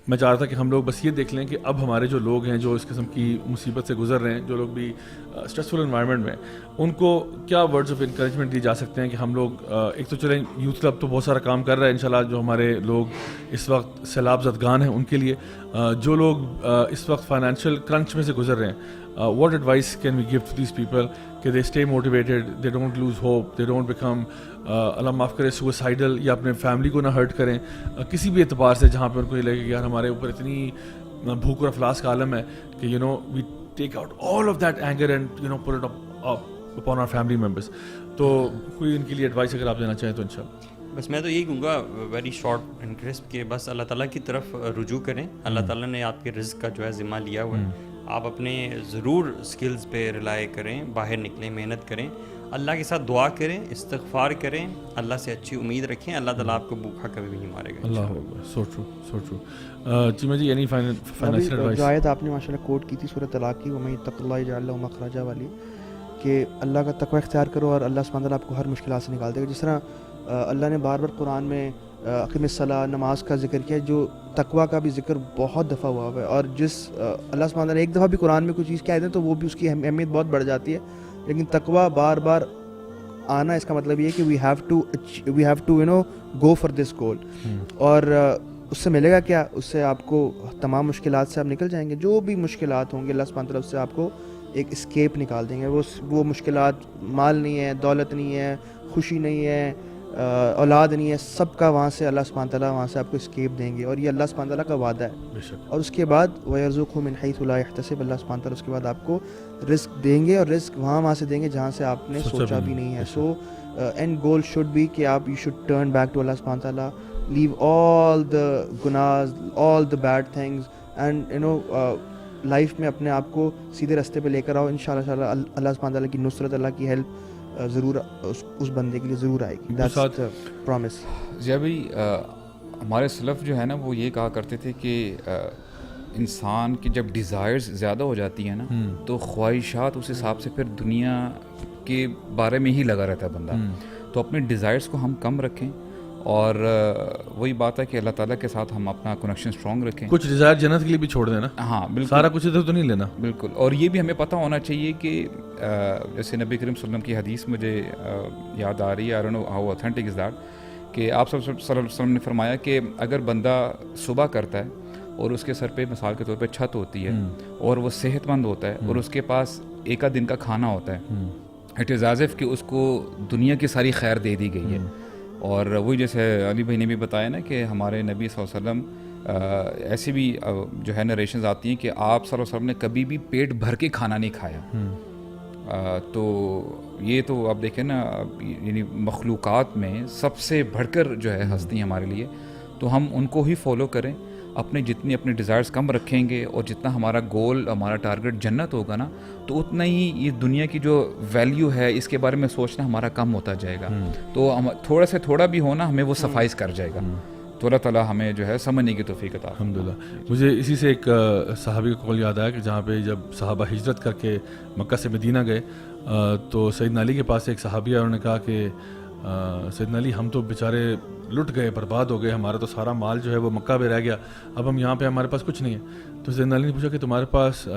میں چاہ رہا تھا کہ ہم لوگ بس یہ دیکھ لیں کہ اب ہمارے جو لوگ ہیں جو اس قسم کی مصیبت سے گزر رہے ہیں, جو لوگ بھی اسٹریسفل انوائرمنٹ میں, ان کو کیا ورڈز آف انکریجمنٹ دی جا سکتے ہیں کہ ہم لوگ ایک تو چلیں یوتھ کلب تو بہت سارا کام کر رہا ہے انشاءاللہ, جو ہمارے لوگ اس وقت سیلاب زدگان ہیں ان کے لیے, جو لوگ اس وقت فائنینشیل کرنچ میں سے گزر رہے ہیں, what advice can we give to these people کہ they stay motivated, they don't lose hope, they don't become اللہ معاف کرے suicidal, یا اپنے فیملی کو نہ ہرٹ کریں کسی بھی اعتبار سے, جہاں پہ ان کو یہ لگے کہ یار ہمارے اوپر اتنی بھوک اور افلاس کا عالم ہے کہ we take out all of that anger and put it up upon our family members. تو کوئی ان کے لیے ایڈوائس اگر آپ دینا چاہیں تو انشاءاللہ. بس میں تو یہی کہوں گا ویری شارٹ اینڈ کرسپ کہ بس اللہ تعالیٰ کی طرف رجوع کریں. اللہ تعالیٰ نے آپ کے رزق کا جو ہے ذمہ لیا ہوا ہے, آپ اپنے ضرور سکلز پہ ریلائی کریں, باہر نکلیں, محنت کریں, اللہ کے ساتھ دعا کریں, استغفار کریں, اللہ سے اچھی امید رکھیں, اللہ تعالیٰ آپ کو بھوکا کبھی بھی نہیں مارے گا. اللہ اکبر, so true so true. Cheema ji any financial advice? جو آیت آپ نے ماشاءاللہ کوٹ کی تھی سورۃ طلاق کی, وَمَن یتق اللَّهَ یجعل لَهُ مخرجا والی, کہ اللہ کا تقوی اختیار کرو اور اللہ سبحانہ وتعالیٰ آپ کو ہر مشکلات سے نکال دے گا. جس طرح اللہ نے بار بار قرآن میں اقیم الصلاۃ, نماز کا ذکر کیا, جو تقوی کا بھی ذکر بہت دفعہ ہوا ہے, اور جس اللہ سبحانہ وتعالیٰ ایک دفعہ بھی قرآن میں کوئی چیز کہہ دیں تو وہ بھی اس کی اہمیت بہت بڑھ جاتی ہے. لیکن تقوی بار بار آنا اس کا مطلب یہ ہے کہ we have to go for this goal. اور اس سے ملے گا کیا؟ اس سے آپ کو تمام مشکلات سے آپ نکل جائیں گے. جو بھی مشکلات ہوں گے اللہ سبحانہ وتعالیٰ اس سے آپ کو ایک اسکیپ نکال دیں گے. وہ مشکلات مال نہیں ہے, دولت نہیں ہے, خوشی نہیں ہے, اولاد نہیں ہے, سب کا وہاں سے اللہ سبحانہ تعالیٰ وہاں سے آپ کو اسکیپ دیں گے, اور یہ اللہ سبحانہ تعالیٰ کا وعدہ ہے. اور اس کے بعد وَيَرْزُقْهُ مِنْ حَيْثُ لَا يَحْتَسِبُ, اللہ سبحانہ تعالیٰ اس کے بعد آپ کو رزق دیں گے, اور رزق وہاں سے دیں گے جہاں سے آپ نے سوچا بھی نہیں ہے. So end goal should be کہ آپ you should turn back to اللہ سبحانہ تعالیٰ, لیو آل دا گناز, all the bad things, and life میں اپنے آپ کو سیدھے راستے پہ لے کر آؤ. انشاءاللہ اللہ سبحانہ تعالیٰ کی نصرت, اللہ کی ہیلپ ضرور اس بندے کے لیے ضرور آئے گی. That's promise. جی بھائی, ہمارے سلف جو ہے نا وہ یہ کہا کرتے تھے کہ انسان کی جب ڈیزائرز زیادہ ہو جاتی ہیں نا تو خواہشات اس حساب سے پھر دنیا کے بارے میں ہی لگا رہتا ہے بندہ. تو اپنے ڈیزائرز کو ہم کم رکھیں, اور وہی بات ہے کہ اللہ تعالیٰ کے ساتھ ہم اپنا کنیکشن اسٹرانگ رکھیں. کچھ ڈیزائر جنت کے لیے بھی چھوڑ دینا. ہاں بالکل, سارا کچھ ادھر تو نہیں لینا. بالکل. اور یہ بھی ہمیں پتہ ہونا چاہیے کہ جیسے نبی کریم صلی اللہ علیہ وسلم کی حدیث مجھے یاد آ رہی ہے, I don't know how authentic is that, کہ آپ صلی اللہ علیہ وسلم نے فرمایا کہ اگر بندہ صبح کرتا ہے اور اس کے سر پہ مثال کے طور پہ چھت ہوتی ہے اور وہ صحت مند ہوتا ہے اور اس کے پاس ایک دن کا کھانا ہوتا ہے, اٹ از ایز اف کہ اس کو دنیا کی ساری خیر دے دی گئی ہے. اور وہی جیسے علی بھائی نے بھی بتایا نا کہ ہمارے نبی صلی اللہ علیہ وسلم ایسی بھی جو ہے نریشنز آتی ہیں کہ آپ صلی اللہ علیہ وسلم نے کبھی بھی پیٹ بھر کے کھانا نہیں کھایا. تو یہ تو آپ دیکھیں نا, یعنی مخلوقات میں سب سے بڑھ کر جو ہے ہستی ہمارے لیے, تو ہم ان کو ہی فالو کریں. اپنے جتنے ڈیزائرز کم رکھیں گے اور جتنا ہمارا گول, ہمارا ٹارگٹ جنت ہوگا نا, تو اتنا ہی یہ دنیا کی جو ویلیو ہے اس کے بارے میں سوچنا ہمارا کم ہوتا جائے گا. تو ہم تھوڑا سے تھوڑا بھی ہونا ہمیں وہ سفائز کر جائے گا. تو اللہ تعالیٰ ہمیں جو ہے سمجھنے کی توفیق عطا. الحمدللہ. مجھے اسی سے ایک صحابی کا قول یاد آیا کہ جہاں پہ جب صحابہ ہجرت کر کے مکہ سے مدینہ گئے تو سیدنا علی کے پاس ایک صحابی آیا, انہوں نے کہا کہ سیدنا علی ہم تو بیچارے لٹ گئے, برباد ہو گئے, ہمارا تو سارا مال جو ہے وہ مکہ میں رہ گیا, اب ہم یہاں پہ ہمارے پاس کچھ نہیں ہے. تو سیدنا علی نے پوچھا کہ تمہارے پاس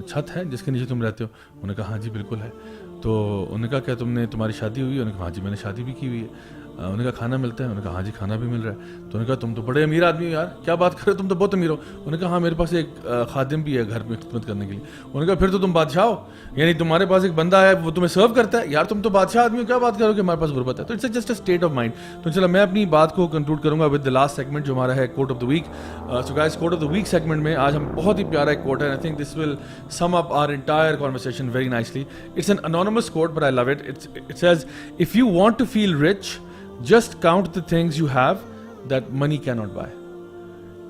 چھت ہے جس کے نیچے تم رہتے ہو؟ انہوں نے کہا ہاں جی بالکل ہے. تو انہوں نے کہا کیا تمہاری شادی ہوئی ہے؟ انہوں نے کہا ہاں جی میں نے شادی بھی کی ہوئی ہے. انہوں نے کہا کھانا ملتا ہے؟ انہوں نے کہا ہاں جی کھانا بھی مل رہا ہے. تو انہوں نے کہا تم تو بڑے امیر آدمی ہو یار, کیا بات کر رہے ہو, تم تو بہت امیر ہو. انہوں نے کہا ہاں میرے پاس ایک خادم بھی ہے گھر میں خدمت کرنے کے لیے. انہوں نے کہا پھر تو تم بادشاہ ہو, یعنی تمہارے پاس ایک بندہ ہے وہ تمہیں سرو کرتا ہے. یار تم تو بادشاہ آدمی ہو, کیا بات کرو کہ ہمارے پاس غربت ہے. تو it's just a state of mind. تو چلو میں اپنی بات کو کنکلوڈ کروں گا ود دی لاسٹ سیگمنٹ جو ہمارا ہے quote of the week. So guys quote of the week segment میں آج ہم بہت ہی پیارا ایک کوٹ ہے. I think this will sum up our entire conversation very nicely. It's an anonymous quote but I love it. It says if you want to feel rich just count the things you have that money cannot buy.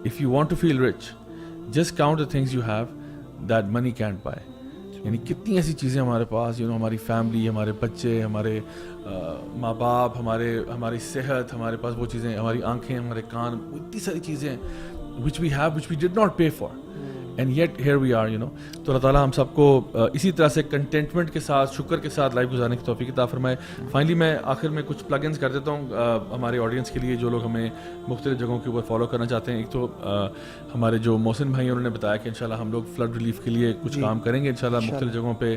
If you want to feel rich, just count the things you have that money can't buy. یعنی کتنی ایسی چیزیں ہمارے پاس, ہماری family, ہمارے بچے, ہمارے ماں باپ, ہماری صحت, ہمارے پاس وہ چیزیں, ہماری آنکھیں, ہمارے کان, اتنی ساری چیزیں which we have which we did not pay for. And yet here we are تو اللہ تعالیٰ ہم سب کو اسی طرح سے کنٹینٹمنٹ کے ساتھ شکر کے ساتھ لائف گزارنے کی توفیق عطا فرمائے. فائنلی میں آخر میں کچھ پلگ انس کر دیتا ہوں ہمارے آڈینس کے لیے جو لوگ ہمیں مختلف جگہوں کے اوپر فالو کرنا چاہتے ہیں. ایک تو ہمارے جو محسن بھائی انہوں نے بتایا کہ انشاءاللہ ہم لوگ فلڈ ریلیف کے لیے کچھ کام کریں گے انشاءاللہ, مختلف جگہوں پہ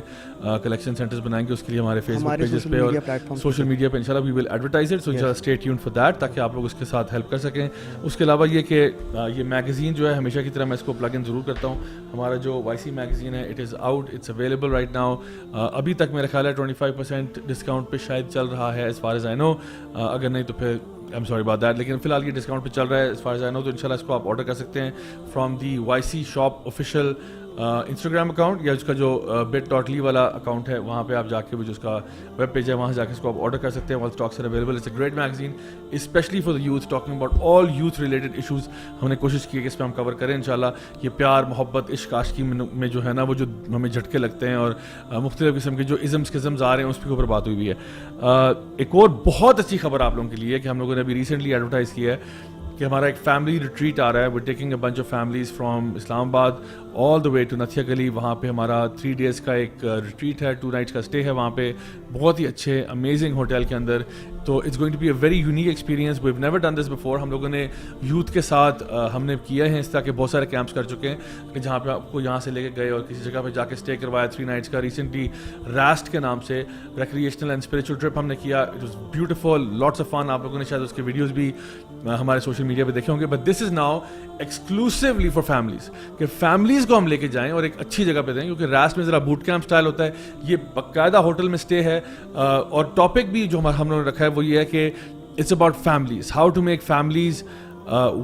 کلیکشن سینٹرز بنائیں گے, اس کے لیے ہمارے فیس بک پیجز پہ اور سوشل میڈیا پہ انشاءاللہ وی ول ایڈورٹائز اٹ, سو انشاءاللہ اسٹے ٹیونڈ فار دیٹ, تاکہ آپ لوگ اس کے ساتھ ہیلپ کر سکیں. اس کے علاوہ یہ کہ یہ میگزین جو ہے ہمیشہ کی طرح میں اس کو پلگ ان ضرور کرتا ہوں. ہمارا جو وائی سی میگزین ہے it is out, it's available right now. ابھی تک میرا خیال ہے 25% ڈسکاؤنٹ پہ شاید چل رہا ہے as far as I know, اگر نہیں تو پھر I am sorry about that, لیکن فی الحال یہ ڈسکاؤنٹ پہ چل رہا ہے as far as I know. تو انشاءاللہ اس کو آپ آرڈر کر سکتے ہیں from the Y C shop official Instagram account, یا اس کا جو bit.ly والا اکاؤنٹ ہے وہاں پہ آپ جا کے جو اس کا ویب پیج ہے وہاں سے جا کے اس کو آپ آرڈر کر سکتے ہیں. All stocks are available. It's a great magazine especially for the youth, talking about all youth related issues. ہم نے کوشش کی کہ اس پہ ہم کور کریں انشاءاللہ. یہ پیار محبت عشق عاشقی میں جو ہے نا وہ جو ہمیں جھٹکے لگتے ہیں اور مختلف قسم کے جو ازمز آ رہے ہیں اس کے اوپر بات ہوئی ہے. ایک اور بہت اچھی خبر آپ لوگوں کے لیے کہ ہم لوگوں نے ابھی ریسنٹلی ایڈورٹائز کیا ہے کہ ہمارا ایک فیملی ریٹریٹ آ رہا ہے. We taking a bunch of families from Islamabad all the way to Nathia گلی. وہاں پہ ہمارا 3 days کا ایک ریٹریٹ ہے, 2 nights کا اسٹے ہے وہاں پہ, بہت ہی اچھے امیزنگ ہوٹل کے اندر. تو it's going to be a very unique experience. We've never done this before. ہم لوگوں نے یوتھ کے ساتھ ہم نے کیا ہے اس طرح کے بہت سارے کیمپس کر چکے ہیں, جہاں پہ آپ کو یہاں سے لے کے گئے اور کسی جگہ پہ جا کے اسٹے کروایا 3 nights کا. ریسنٹلی ریسٹ کے نام سے ریکریشنل اینڈ اسپریچل ٹرپ ہم نے کیا. It was beautiful, lots of fun. آپ لوگوں نے شاید اس کے ویڈیوز بھی ہمارے سوشل میڈیا پہ دیکھے ہوں گے. But this is now exclusively for families, کہ فیملیز کو ہم لے کے جائیں اور ایک اچھی جگہ پہ دیں, کیونکہ ریسٹ میں ذرا بوٹ کیمپ اسٹائل ہوتا ہے. یہ باقاعدہ ہوٹل میں اسٹے ہے, اور ٹاپک بھی جو ہم لوگوں نے رکھا ہے وہ یہ ہے کہ it's about families, how to make families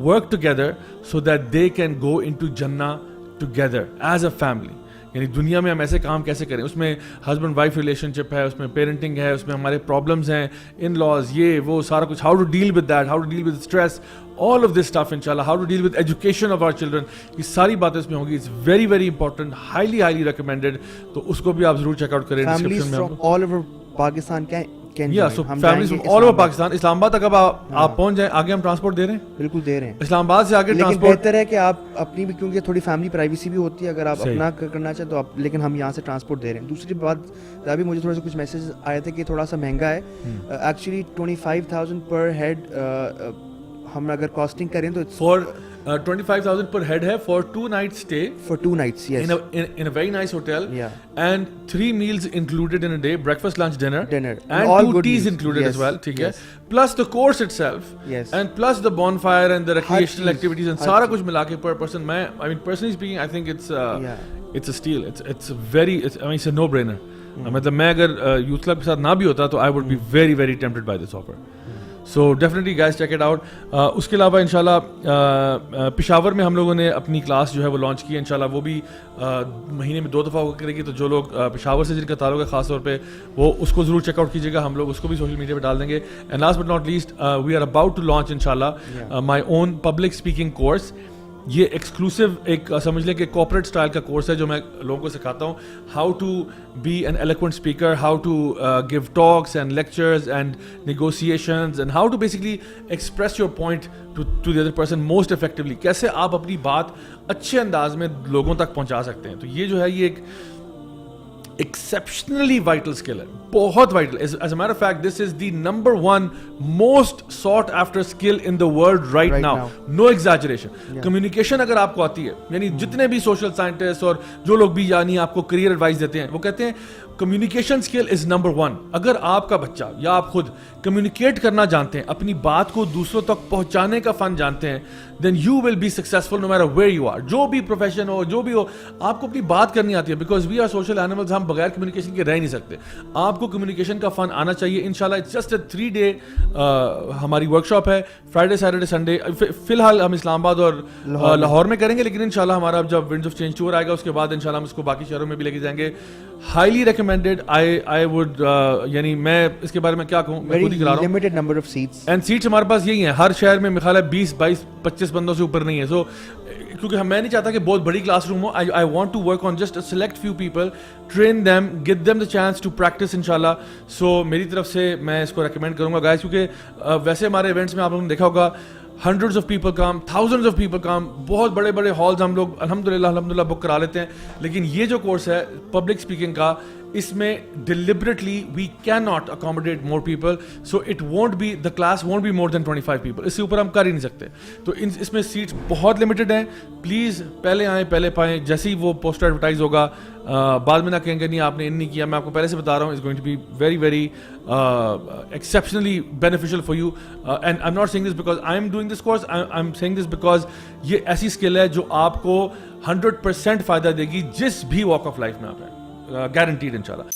work together so that they can go into Jannah together as a family. یعنی دنیا میں ہم ایسے کام کیسے کریں. اس میں ہسبینڈ وائف ریلیشن شپ ہے, اس میں پیرنٹنگ ہے, اس میں ہمارے پرابلمس ہیں, ان لاز, یہ وہ سارا کچھ. How to deal with that, how to deal with stress, all of this stuff انشاءاللہ. How to deal with education of our children, یہ ساری باتیں اس میں ہوں گی. It's very very important, highly recommended. تو اس کو بھی آپ ضرور چیک آؤٹ کریں. Families from all over Pakistan families from all over Pakistan. Islamabad تک اب آپ پہنچ جائیں, آگے ہم ٹرانسپورٹ دے رہے ہیں, بالکل دے رہے ہیں. اسلام آباد سے آگے ٹرانسپورٹ بہتر ہے کہ آپ اپنی بھی, کیونکہ تھوڑی فیملی پرائیویسی بھی ہوتی ہے اگر آپ اپنا کرنا چاہیں تو آپ, لیکن ہم یہاں سے ٹرانسپورٹ دے رہے ہیں. دوسری بات ابھی مجھے تھوڑا سا کچھ میسیج آئے تھے کہ تھوڑا سا مہنگا ہے. ایکچولی 25,000 پر ہیڈ ہم اگر کاسٹنگ کریں تو فار 25,000 per head ہے for 2 nights stay, for 2 nights, yes, in a very nice hotel, yeah, and 3 meals included in a day, breakfast, lunch, dinner, and all 2 good teas meals included, yes, as well, ٹھیک ہے, yes, plus the course itself, yes, and plus the bonfire and the recreational چیز, activities and سارا کچھ ملا کے per person. میں I mean personally speaking I think it's a steal. It's very, I mean it's a no brainer. مطلب میں اگر youth club کے ساتھ نہ بھی ہوتا تو I would be very very tempted by this offer. So definitely guys check it out. اس کے علاوہ انشاءاللہ پشاور میں ہم لوگوں نے اپنی کلاس جو ہے وہ لانچ کی ہے انشاءاللہ. وہ بھی مہینے میں 2 دفعہ ہوا کرے گی. تو جو لوگ پشاور سے جن کا تعلق ہے خاص طور پہ وہ اس کو ضرور چیک آؤٹ کیجیے گا. ہم لوگ اس کو بھی سوشل میڈیا پہ ڈال دیں گے. And last but not least we are about to launch انشاءاللہ my own public speaking course. یہ ایکسکلوسیو ایک سمجھ لیں کہ کارپوریٹ اسٹائل کا کورس ہے جو میں لوگوں کو سکھاتا ہوں. How to be an eloquent speaker, how to give talks and lectures and negotiations, and how to basically express your point to the other person most effectively. کیسے آپ اپنی بات اچھے انداز میں لوگوں تک پہنچا سکتے ہیں. تو یہ جو ہے یہ ایک ایکسیپشنلی وائٹل اسکل ہے, بہت vital. As a matter of fact this is the number 1 most sought after skill in the world right now, no exaggeration. Communication اگر آپ کو آتی ہے, یعنی جتنے بھی سوشل سائنٹسٹ اور جو لوگ بھی یعنی آپ کو کریئر ایڈوائز دیتے ہیں وہ کہتے ہیں کمیونیکیشن اسکل از نمبر 1. اگر آپ کا بچہ یا آپ خود کمیونیکیٹ کرنا جانتے ہیں, اپنی بات کو دوسروں تک پہنچانے کا فن جانتے ہیں, then you will be successful no matter where you are. جو بھی پروفیشن ہو, جو بھی ہو, آپ کو اپنی بات کرنی آتی ہے. Because we are social animals, ہم بغیر کمیونیکیشن کے رہ نہیں سکتے. آپ کو کمیونیکیشن کا فن آنا چاہیے. انشاءاللہ اٹس جسٹ اے 3 day ہماری ورک شاپ ہے, فرائیڈے سیٹرڈے سنڈے. فی الحال ہم اسلام آباد اور لاہور میں کریں گے, لیکن انشاءاللہ ہمارا جب ونڈز آف چینج ٹور آئے گا اس کے بعد انشاءاللہ ہم اس کو باقی شہروں میں بھی لے کے جائیں گے. Highly recommended. آئی وڈ یعنی میں اس کے بارے میں کیا کہوں, میں خود ہی کرا رہا ہوں. limited number of seats, and seats ہمارے پاس یہی ہیں. ہر شہر میں میرا خیال ہے 20 22 25 بندوں سے اوپر نہیں ہے. سو کیونکہ میں نہیں چاہتا کہ بہت بڑی کلاس روم ہو. I want to work on just select few people, train them, give them the chance to practice انشاءاللہ. سو میری طرف سے میں اس کو ریکمینڈ کروں گا گائز, کیونکہ ویسے ہمارے ایونٹس میں آپ لوگوں نے دیکھا ہوگا hundreds of people come, thousands of people come, بہت بڑے بڑے ہالز ہم لوگ الحمدللہ بک کرا لیتے ہیں. لیکن یہ جو کورس ہے پبلک اسپیکنگ کا, اس میں deliberately we can not accommodate more people, so it won't be, the class won't be more than 25 people, اس سے اوپر ہم کر ہی نہیں سکتے. تو اس میں سیٹس بہت لمیٹڈ ہیں. پلیز پہلے آئیں پہلے پائیں, جیسے ہی وہ پوسٹر ایڈورٹائز ہوگا بعد میں نہ کہیں گے نہیں آپ نے ان نہیں کیا. میں آپ کو پہلے سے بتا رہا ہوں, is going to be very very exceptionally beneficial for you. And I am not saying this because I am doing this course, I am saying this because یہ ایسی اسکل ہے جو آپ کو 100% فائدہ دے گی جس بھی واک آف لائف میں آپ ہیں, گارنٹیڈ انشاءاللہ.